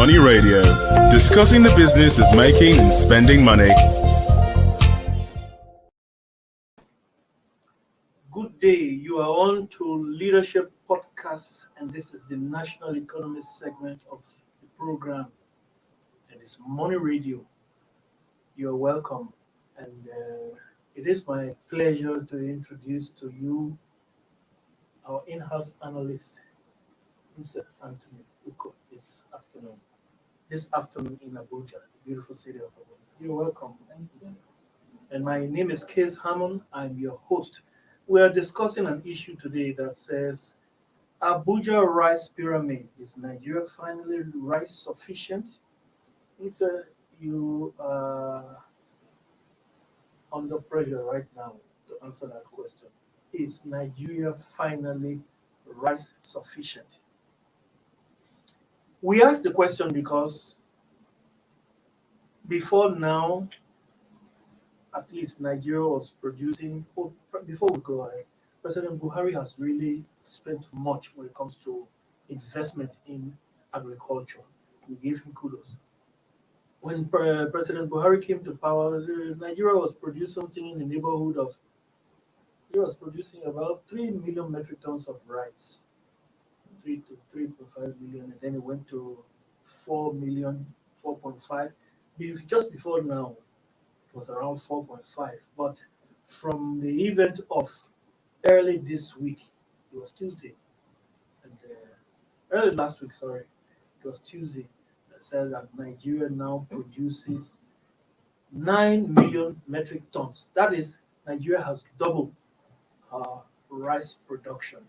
Money Radio, discussing the business of making and spending money. Good day. You are on to Leadership Podcast, and this is the National Economist segment of the program, and it's Money Radio. You are welcome, and it is my pleasure to introduce to you our in-house analyst, Mr. Anthony Uko, this afternoon in Abuja, the beautiful city of Abuja. You're welcome. Thank you, sir. And my name is Case Hammond. I'm your host. We are discussing an issue today that says Abuja rice pyramid. Is Nigeria finally rice sufficient? It's you are under pressure right now to answer that question. Is Nigeria finally rice sufficient? We asked the question because before now, at least Nigeria was producing. Oh, before we go ahead, President Buhari has really spent much when it comes to investment in agriculture. We give him kudos. When President Buhari came to power, Nigeria was producing something in the neighborhood of, he was producing about 3 million metric tons of rice, 3 to 3.5 million, and then it went to 4 million, 4.5. Just before now, it was around 4.5. But from the event of early this week, it was Tuesday, and early last week, sorry, it was Tuesday, that said that Nigeria now produces 9 million metric tons. That is, Nigeria has doubled our rice production.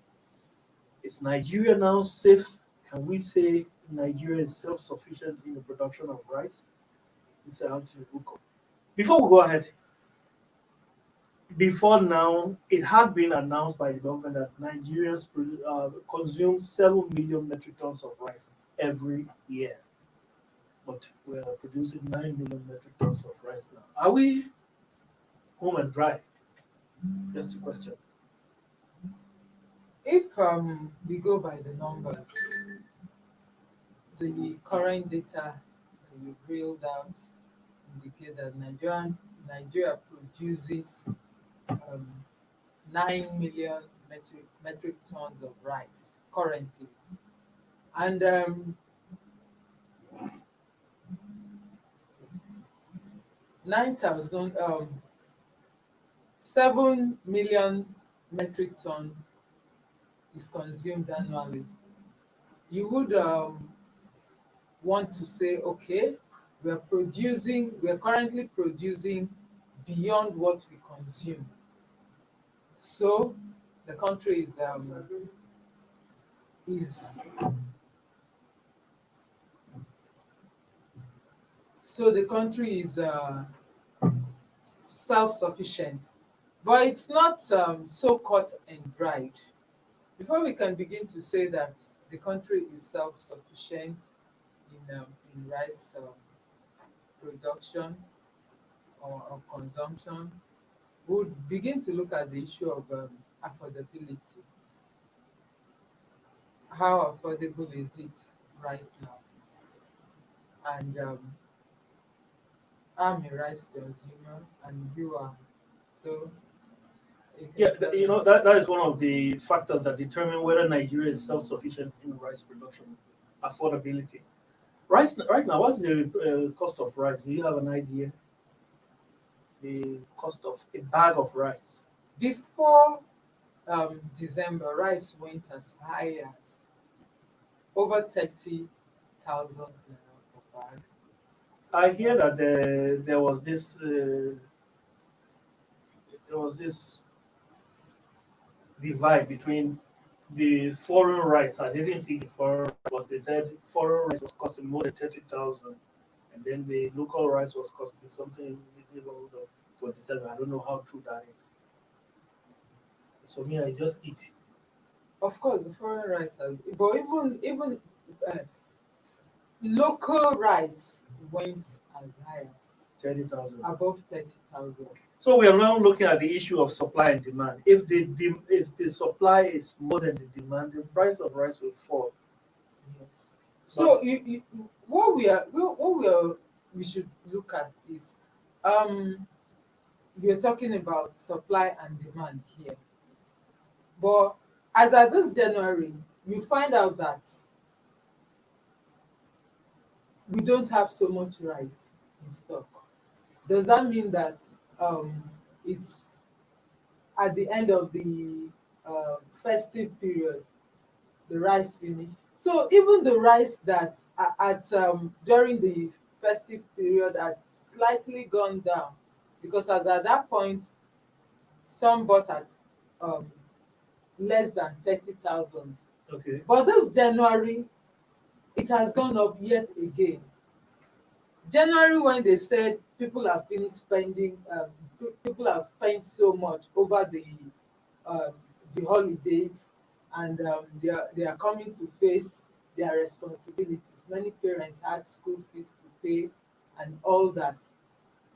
Is Nigeria now safe? Can we say Nigeria is self-sufficient in the production of rice? Mr. Anthony Uko. Before we go ahead, before now, it had been announced by the government that Nigerians consume 7 million metric tons of rice every year. But we are producing 9 million metric tons of rice now. Are we home and dry? Just a question. If we go by the numbers, the current data we reeled out indicate that Nigeria produces 9 million metric tons of rice currently, and 7 million metric tons is consumed annually. You would want to say, okay, we are currently producing beyond what we consume. So the country is self-sufficient, but it's not so cut and dried. Before we can begin to say that the country is self-sufficient in rice production or consumption, we would begin to look at the issue of affordability. How affordable is it right now? And I'm a rice consumer, and you are. So, Yeah, that is one of the factors that determine whether Nigeria is self-sufficient in rice production, affordability. Rice right now, what's the cost of rice? Do you have an idea? The cost of a bag of rice. Before December, rice went as high as over 30,000 per bag. I hear that there was this divide between the foreign rice. I didn't see the foreign rice, but they said foreign rice was costing more than 30,000, and then the local rice was costing something in the neighborhood of 27. I don't know how true that is. So me, I just eat. Of course, the foreign rice has, but even local rice went as high as 30,000. above 30,000. So we are now looking at the issue of supply and demand. If the supply is more than the demand, the price of rice will fall. Yes. So we should look at is we are talking about supply and demand here. But as at this January, you find out that we don't have so much rice in stock. Does that mean that it's at the end of the festive period, the rice finish? So even the rice that at during the festive period had slightly gone down, because as at that point some bought at um, less than 30,000. Okay. But this January, it has gone up yet again. January, when they said people have finished spending, people have spent so much over um, the holidays, and they are coming to face their responsibilities. Many parents had school fees to pay and all that.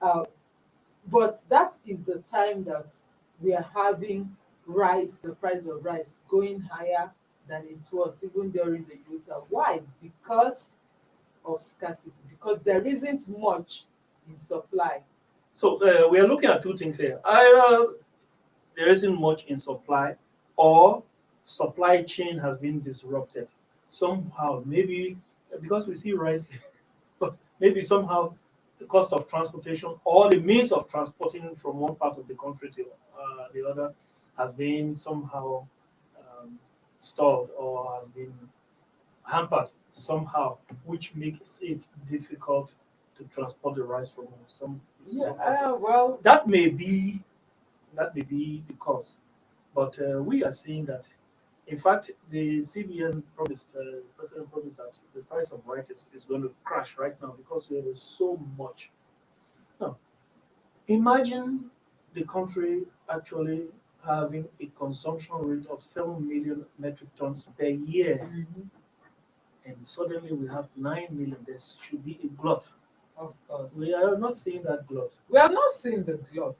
Uh, but that is the time that we are having rice, the price of rice going higher than it was even during the Utah. Why? Because of scarcity, because there isn't much in supply. So we are looking at two things here. Either there isn't much in supply, or supply chain has been disrupted somehow. Maybe because we see rice, but maybe somehow the cost of transportation or the means of transporting from one part of the country to the other has been somehow um, stalled or has been hampered somehow, which makes it difficult to transport the rice from Yeah, some parts. well, That may be the cause, but we are seeing that. In fact, the CBN promised, President promised that the price of rice is going to crash right now because there is so much. Now, imagine the country actually having a consumption rate of 7 million metric tons per year, mhm, and suddenly we have 9 million. There should be a glut. of course. We are not seeing that glut. We have not seen the glut.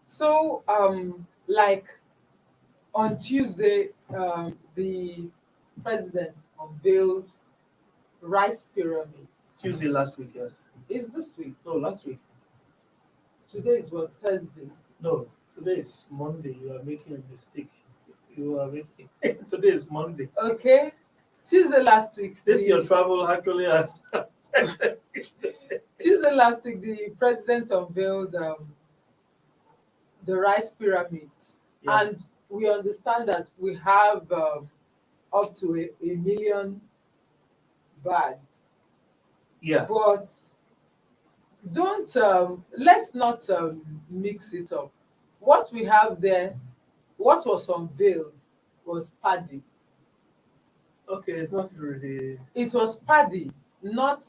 So, like on Tuesday, the president unveiled rice pyramids. Tuesday last week, yes. It's this week. No, last week. Today is what, Thursday. No, today is Monday. You are making a mistake. You are making. Today is Monday. Okay. Tuesday last week. This your travel actually has. Tuesday last week, the president unveiled the rice pyramids, Yeah. and we understand that we have up to a million bags. Yeah. But don't let's not mix it up. What we have there, what was unveiled was paddy. Okay, it's not really. It was paddy, not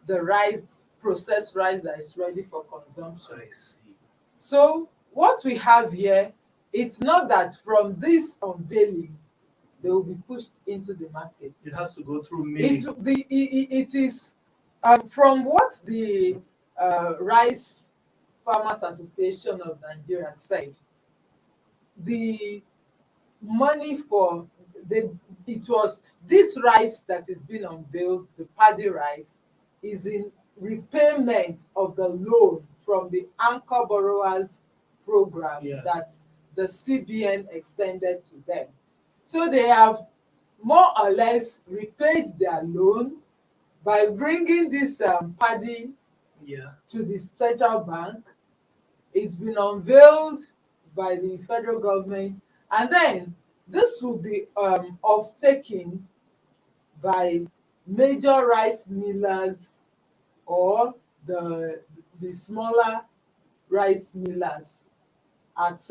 the rice, processed rice that is ready for consumption. I see. So what we have here, it's not that from this unveiling they will be pushed into the market. It has to go through me. It is from what the Rice Farmers Association of Nigeria said. The money for it was this rice that is being unveiled, the paddy rice, is in repayment of the loan from the anchor borrowers program Yeah. that the CBN extended to them. So they have more or less repaid their loan by bringing this paddy Yeah. to the central bank. It's been unveiled by the federal government, and then this will be off-taken by major rice millers or the smaller rice millers at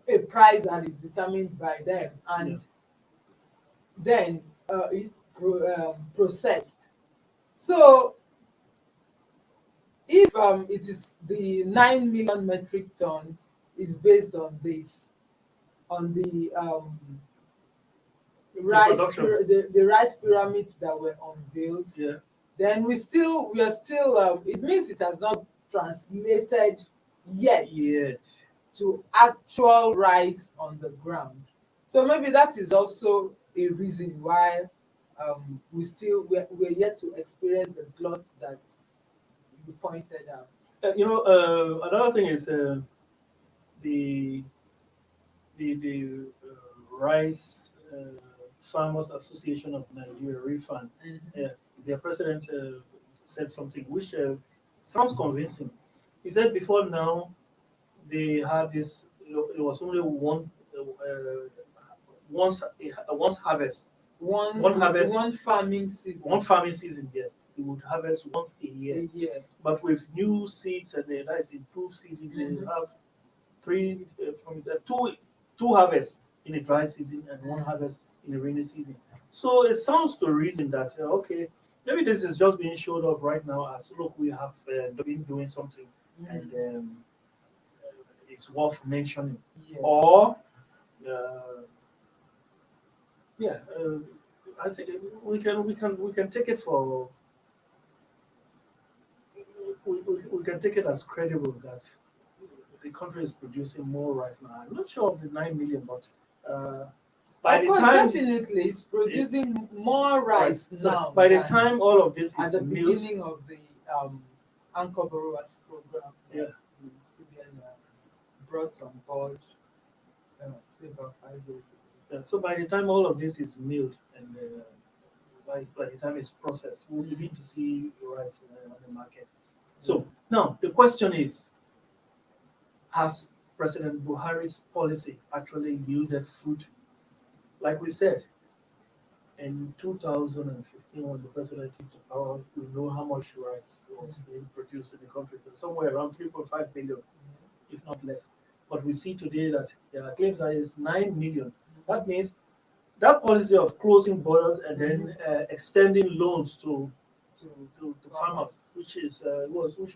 a price that is determined by them, and Yeah. then processed. So if it is the 9 million metric tons is based on this, on the production. the rice pyramids that were unveiled, Yeah. then we are still it means it has not translated yet Yet. to actual rice on the ground. So maybe that is also a reason why we're yet to experience the glut that you pointed out. Another thing is the Rice Farmers Association of Nigeria, RIFAN. Mhm. Their president said something which sounds convincing. He said before now they had this. It was only once harvest, one harvest, One farming season one farming season. Yes, they would harvest once a year. a year. But with new seeds and that is improved seeding, they Mhm. have two harvests in the dry season and one harvest in the rainy season. So it sounds to reason that okay, maybe this is just being showed off right now as look we have been doing something and it's worth mentioning. Yes. Or uh, yeah, I think we can take it for we can take it as credible that the country is producing more rice now. I'm not sure of the 9 million, but by Of the course, time definitely, it's producing more rice so now by the than time all of this at is the milled, beginning of the Anchor Borrowers program yeah, that the CBN brought on board about 5 years ago. so by the time all of this is milled and by the time it's processed, we'll begin to see rice on the market. So now the question is, has President Buhari's policy actually yielded fruit? Like we said, in 2015, when the president came to power, we know how much rice was being produced in the country, somewhere around 3.5 billion, if not less. But we see today that there are claims that it's 9 million. That means that policy of closing borders and then extending loans To to farmers, which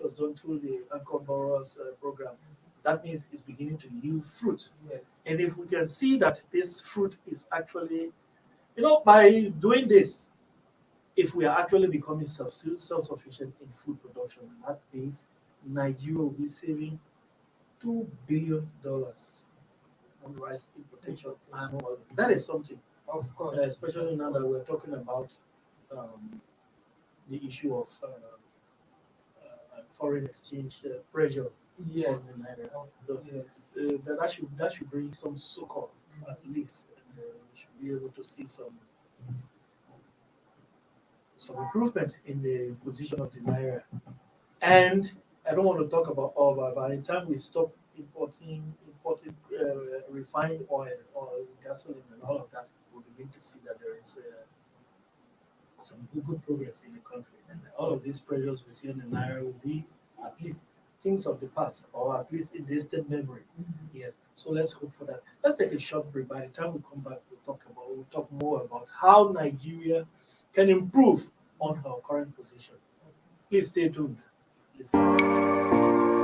was done through the Anchor Borrowers program, that means it's beginning to yield fruit. yes. And if we can see that this fruit is actually, by doing this, if we are actually becoming self-sufficient in food production, that means Nigeria will be saving $2 billion on rice importation annually. That is something, Of course. especially now that we're talking about um, the issue of foreign exchange pressure on the Yes. naira. So Yes. that should bring some succor at least, and we should be able to see some improvement in the position of the naira. And I don't want to talk about all, but by the time we stop importing refined oil, gasoline, and all of that, we'll begin to see that there is some good progress in the country. And all of these pressures we see on the naira will be at least things of the past, or at least in distant memory. Yes. So let's hope for that. Let's take a short break. By the time we come back, we'll talk more about how Nigeria can improve on her current position. Please stay tuned. Listen.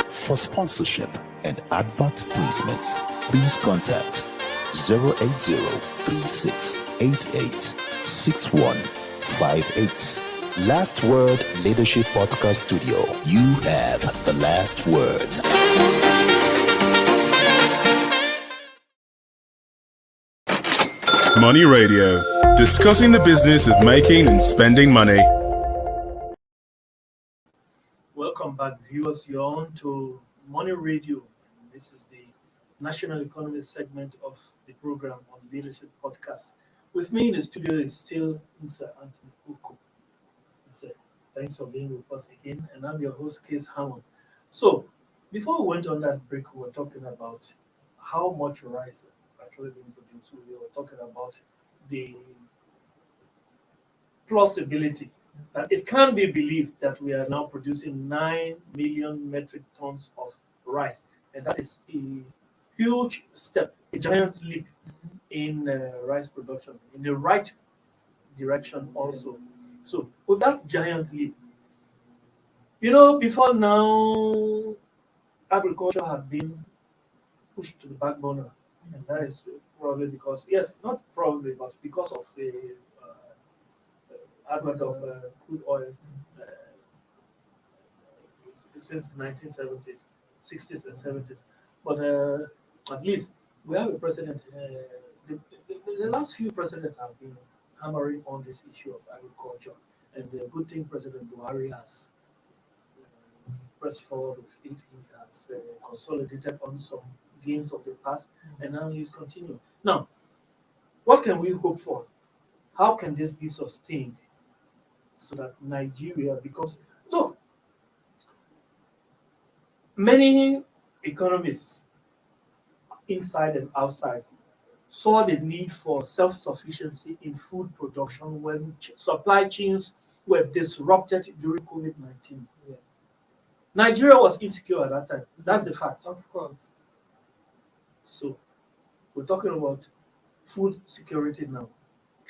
For sponsorship and advert placements, please contact 080-3688-6158. Last Word Leadership Podcast Studio. You have the last word. Money Radio, discussing the business of making and spending money. Welcome back, viewers. You're on to Money Radio. This is the National Economy segment of the program on Leadership Podcast. With me in the studio is still Mr. Anthony Uko. Mr. Thanks for being with us again. And I'm your host, Case Hammond. So, before we went on that break, we were talking about how much rice is actually being produced. We were talking about the plausibility that it can't be believed that we are now producing 9 million metric tons of rice, and that is a huge step, a giant leap in rice production in the right direction also. Yes. So with that giant leap, before now, agriculture had been pushed to the back burner, and that is probably because, yes, not probably, but because of the advent of crude oil uh, since the 1970s, 60s, and 70s. But at least we have a president. The last few presidents have been hammering on this issue of agriculture, and the good thing President Buhari has pressed forward with it. He has consolidated on some gains of the past, and now he's continuing. Now, what can we hope for? How can this be sustained so that Nigeria becomes. Look, many economists, inside and outside, saw the need for self-sufficiency in food production when supply chains were disrupted during COVID-19. Yes. Nigeria was insecure at that time. That's the fact. Of course. So we're talking about food security now.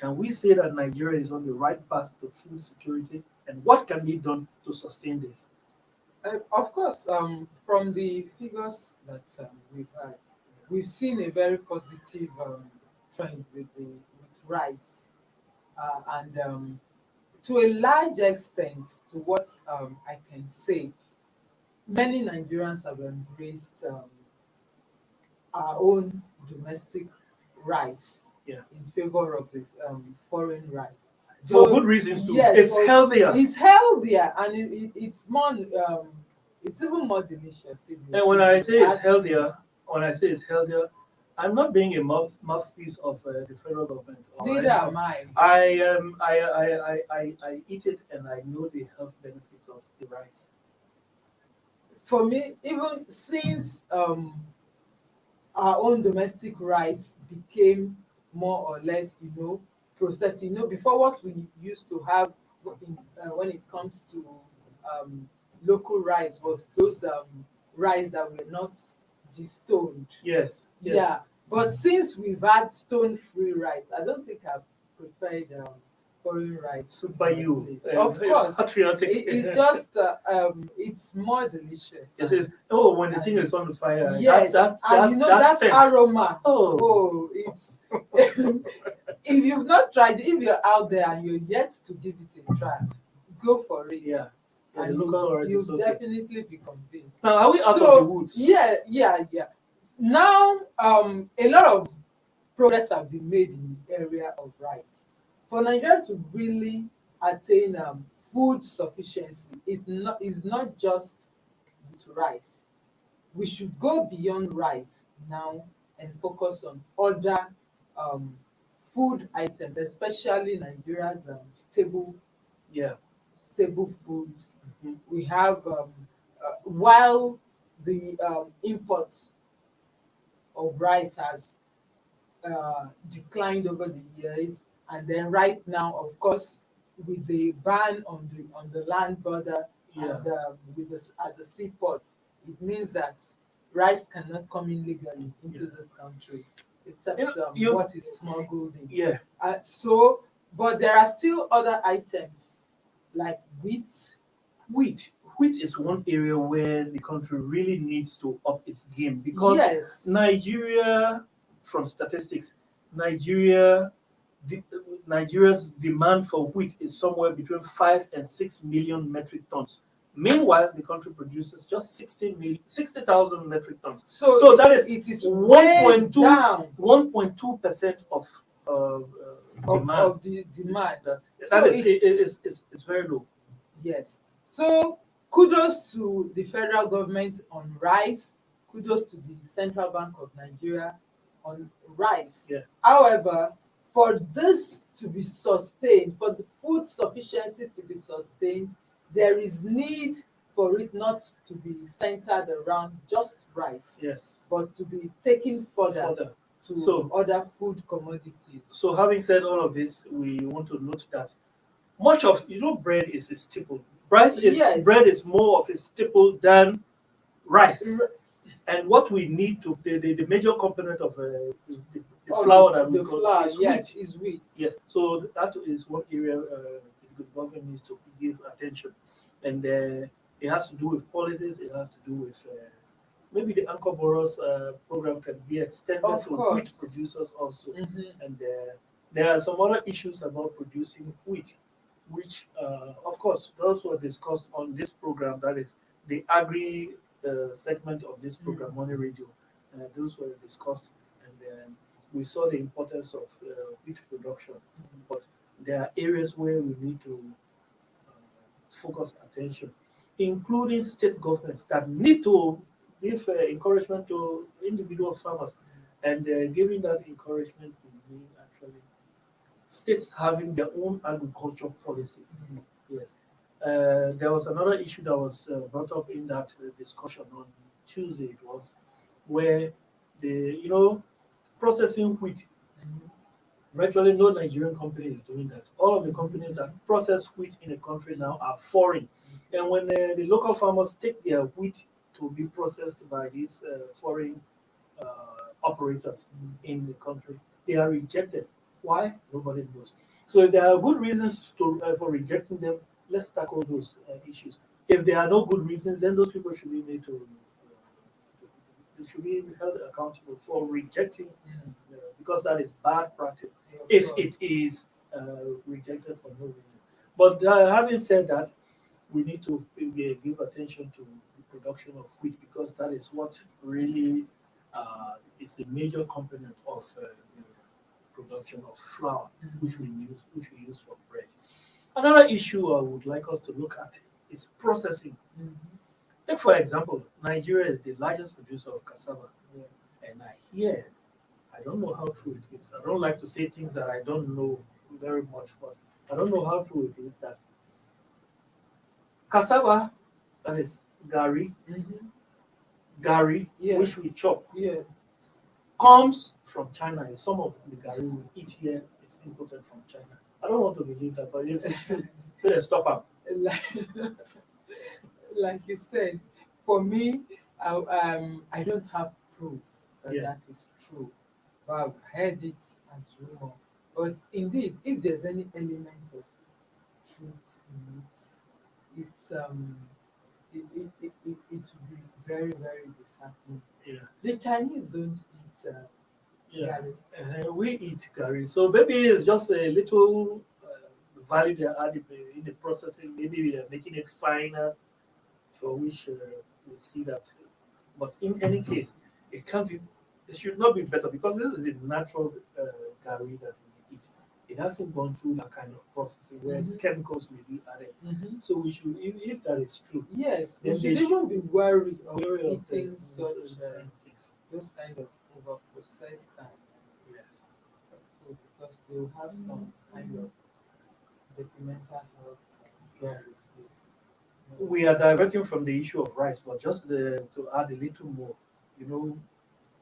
Can we say that Nigeria is on the right path to food security? And what can be done to sustain this? Of course, from the figures that we've had, we've seen a very positive trend with rice, and to a large extent, to what I can say, many Nigerians have embraced our own domestic rice Yeah. in favor of the foreign rice. For Though, good reasons too. yes, It's healthier. It's healthier, and it's more. It's even more delicious. And when I say it's As- healthier, I'm not being a mouthpiece of the federal government. Neither am I. I eat it and I know the health benefits of the rice. For me, even since our own domestic rice became more or less, processed. Before, what we used to have when it comes to local rice was those rice that were not destoned. Yes. Yeah, but since we've had stone-free rice, I don't think I've prepared foreign rice. So by you, Of course, patriotic. it just it's more delicious. It says, oh, when the thing is on the fire, Yes, and that scent. aroma. Oh, It's if you've not tried it, if you're out there and you're yet to give it a try, go for it. yeah. The And local rice you'll is okay. definitely be convinced. Now, are we out So, of the woods? Yeah. Now, a lot of progress have been made in the area of rice. For Nigeria to really attain food sufficiency, is not just with rice. We should go beyond rice now and focus on other food items, especially Nigeria's stable Yeah. foods. Mhm. We have while the import of rice has declined over the years, and then right now, of course, with the ban on the land border Yeah. and at the seaport, it means that rice cannot come in legally into this country, except what is smuggled in. Yeah. But there are still other items like wheat. Wheat is one area where the country really needs to up its game because Yes. Nigeria, from statistics, Nigeria's demand for wheat is somewhere between 5 and 6 million metric tons. Meanwhile, the country produces just 60,000 metric tons. So that is it is way 1.2 down 1.2% of demand. of the demand. That is very low. Yes. So kudos to the federal government on rice. Kudos to the Central Bank of Nigeria on rice. Yeah. However, for this to be sustained, for the food sufficiency to be sustained, there is need for it not to be centered around just rice, Yes. but to be taken further to other food commodities. So having said all of this, we want to note that much of bread is a staple. Bread is more of a staple than rice. R- And what we need to the major component of the oh, flour that we the got flour, is yes, wheat. is wheat. Yes, so that is one area the government needs to give attention, and it has to do with policies. It has to do with maybe the anchor borrowers program can be extended Of to wheat course. producers also, Mhm. and there are some other issues about producing wheat, which of course those were discussed on this program. That is the agri segment of this program, Money Radio. Those were discussed, and we saw the importance of wheat production. But there are areas where we need to focus attention, including state governments that need to give encouragement to individual farmers. And giving that encouragement will mean actually states having their own agriculture policy. Yes. There was another issue that was brought up in that discussion on Tuesday. It was where the processing wheat. Virtually no Nigerian company is doing that. All of the companies that process wheat in the country now are foreign. And when the local farmers take their wheat to be processed by these foreign operators in the country, they are rejected. Why? Nobody knows. So if there are good reasons for rejecting them, let's tackle those issues. If there are no good reasons, then those people should be made to they should be held accountable for rejecting because that is bad practice if it is rejected for no reason. But having said that, we need to give attention to the production of wheat because that is what really is the major component of the production of flour, which we use for bread. Another issue I would like us to look at is processing. Mhm. Take for example, Nigeria is the largest producer of cassava, Yeah. and I don't know how true it is. I don't like to say things that I don't know very much, but I don't know how true it is that cassava, that is Mhm. gari, which we Yes. chop, Yes. comes from China. And some of the gari we eat here is imported from China. I don't want to believe that, but if it's true, let's stop like, like you said, for me, I don't have proof that Yeah. that is true. But I've heard it as rumor. But indeed, if there's any element of truth in it, it will be very, very disheartening. Yeah, The Chinese don't eat yeah. gari. We eat gari, so maybe it's just a little value they are adding in the processing. Maybe we are making it finer, for which we see that. But in any case, it can't be. It should not be better because this is a natural gari that we eat. It hasn't gone through that kind of processing where Mhm. chemicals will be added. Mhm. So we should, if that is true, Yes, we then should they should even be wary of be aware of eating those such kind of things. those kind of over processed Yes. food because they will have some kind of detrimental health. Yeah. You We are diverting from the issue of rice, but just to add a little more, you know,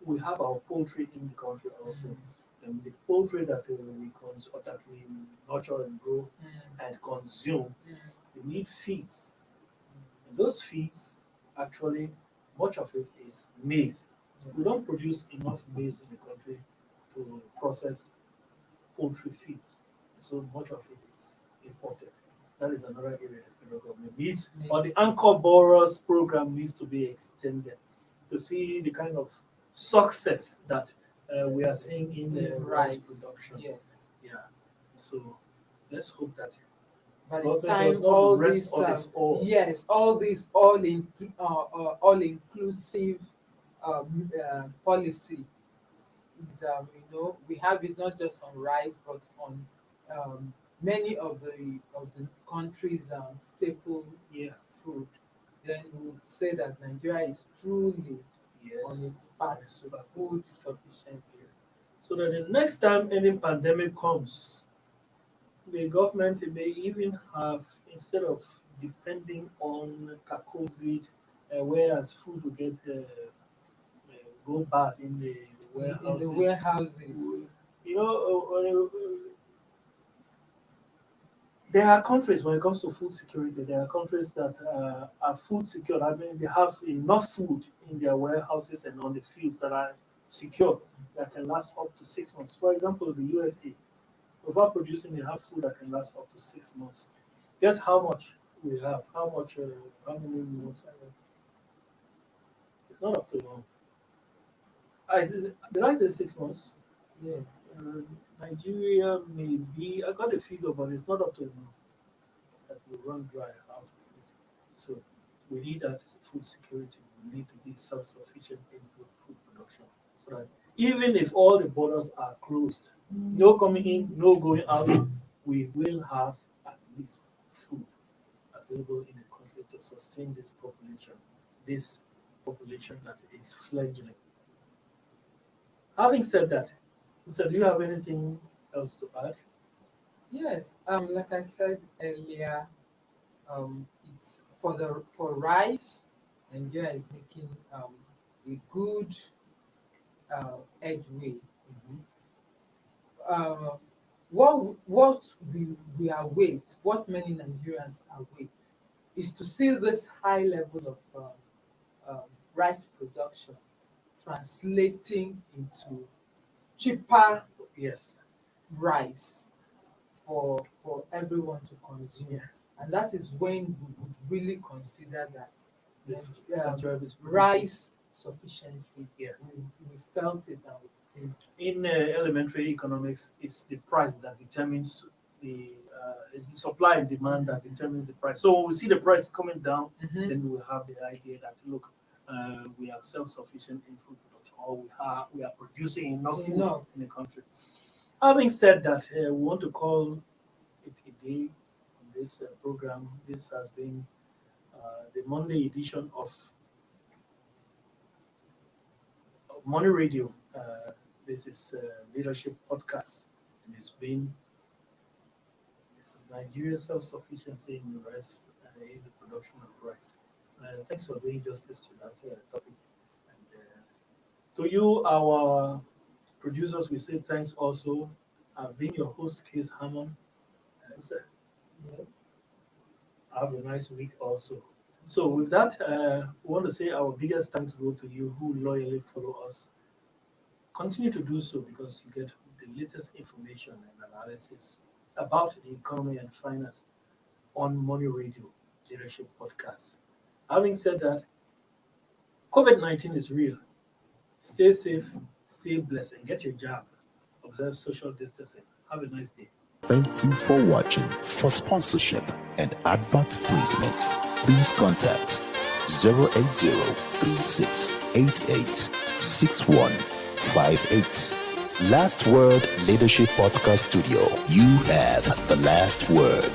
we have our poultry in the country also. And the poultry that or that we nurture and grow and consume, we need feeds. And those feeds, actually, much of it is maize. We don't produce enough maize in the country to process poultry feeds. So much of it is imported. That is another area the federal government needs, or the anchor borrowers program needs to be extended to see the kind of success that we are seeing in the rice production. yes. Yeah. So let's hope that By the government does time not all rest these, on its oar. yes, all these all inclusive policy is, we have it not just on rice but on many of the countries' staple Yeah. food. Then we would say that Nigeria is truly on Yes. its path Yes. to food sufficiency. So that the next time any pandemic comes, the government may even have, instead of depending on COVID, whereas food will go bad in the In the warehouses. warehouses. You know, there are countries, when it comes to food security, there are countries that are food secure. I mean, they have enough food in their warehouses and on the fields that are secure, that can last up to 6 months. For example, the USA, without producing, they have food that can last up to 6 months. Guess how much we have? How many months? It's not up to a month. Did I say 6 months? Yes. Nigeria may be, I got a figure, but it's not up to a month that will run dry out of food. So we need that food security. We need to be self-sufficient in food production. So that even if all the borders are closed, no coming in, no going out, we will have at least food available in the country to sustain this population that is fledgling. Having said that, so do you have anything else to add? Yes. Like I said earlier, it's for rice. Nigeria is making a good headway. What we await, what many Nigerians await, is to see this high level of rice production translating into cheaper Yes. rice for everyone to consume. And that is when we would really consider that Nigeria is producing. rice sufficiency. Yeah. We felt it and we've seen it. In elementary economics, it's the price that determines it's the supply and demand that determines the price. So when we see the price coming down, then we will have the idea that look, we are self-sufficient in food production, or we are producing enough food in the country. Having said that, we want to call it a day on this program. This has been the Monday edition of Money Radio. This is Leadership Podcast, and it's Nigeria self-sufficiency in the rice, in the production of rice. Thanks for doing justice to that topic. And to you, our producers, we say thanks also. I've been your host, Case Hammond. Have a nice week also. So with that, we want to say our biggest thanks go to you who loyally follow us. Continue to do so because you get the latest information and analysis about the economy and finance on Money Radio Leadership Podcast. Having said that, COVID-19 is real. Stay safe, stay blessed, and get your jab. Observe social distancing. Have a nice day. Thank you for watching. For sponsorship and advert placements, please contact 080-3688-6158. Last Word Leadership Podcast Studio. You have the last word.